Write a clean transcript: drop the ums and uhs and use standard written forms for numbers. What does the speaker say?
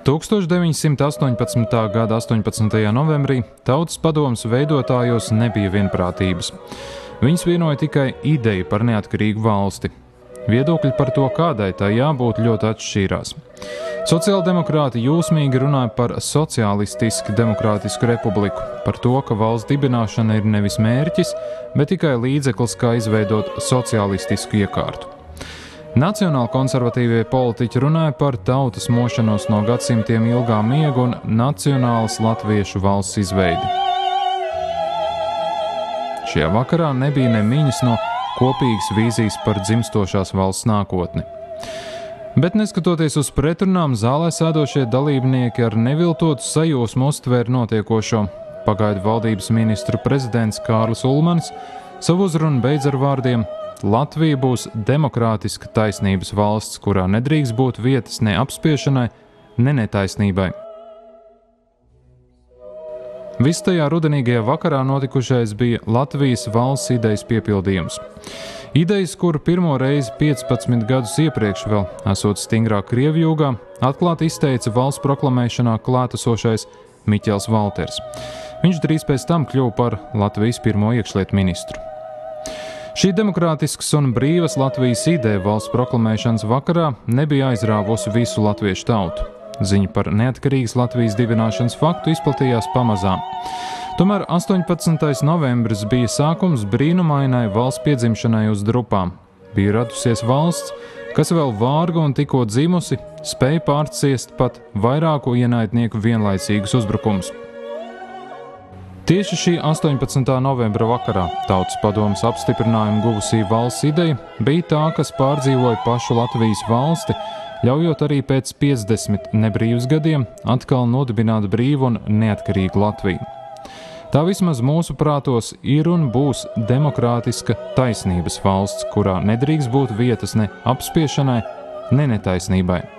1918. gada 18. novembrī Tautas padomes veidotājos nebija vienprātības. Viņus vienoja tikai ideja par neatkarīgu valsti. Viedokļi par to, kādai tā jābūt, ļoti atšķīrās. Sociāldemokrāti jūsmīgi runāja par sociālistiski demokrātisku republiku, par to, ka valsts dibināšana ir nevis mērķis, bet tikai līdzeklis, kā izveidot sociālistisku iekārtu. Nacionāli konservatīvie politiķi runāja par tautas mošanos no gadsimtiem ilgā miega un nacionālas latviešu valsts izveidi. Šajā vakarā nebija ne miņas no kopīgas vīzijas par dzimstošās valsts nākotni. Bet neskatoties uz pretrunām, zālē sēdošie dalībnieki ar neviltotu sajūsmu uztvēra notiekošo. Pagaidu valdības ministru prezidents Kārlis Ulmanis savu uzrunu beidz ar vārdiem: Latvija būs demokrātiska taisnības valsts, kurā nedrīkst būt vietas ne apspiešanai, ne netaisnībai. Viss tajā rudenīgajā vakarā notikušais bija Latvijas valsts idejas piepildījums. Idejas, kuru pirmo reizi 15 gadus iepriekš vēl, esot stingrā Krievjūgā, atklāti izteica valsts proklamēšanā klātesošais Miķels Valters. Viņš drīz pēc tam kļuva par Latvijas pirmo iekšlietu ministru. Šī demokrātiskas un brīvas Latvijas ideja valsts proklamēšanas vakarā nebija aizrāvusi visu latviešu tautu. Ziņa par neatkarīgas Latvijas dibināšanas faktu izplatījās pamazām. Tomēr 18. novembris bija sākums brīnumainai valsts piedzimšanai uz drupām. Bija radusies valsts, kas vēl vārga un tikko dzimusi, spēja pārciest pat vairāku ienaidnieku vienlaicīgus uzbrukumus. Tieši šī 18. novembra vakarā Tautas padomes apstiprinājumu guvusī valsts ideja bija tā, kas pārdzīvoja pašu Latvijas valsti, ļaujot arī pēc 50 nebrīvus gadiem atkal nodibināt brīvu un neatkarīgu Latviju. Tā vismaz mūsu prātos ir un būs demokrātiska taisnības valsts, kurā nedrīkst būt vietas ne apspiešanai, ne netaisnībai.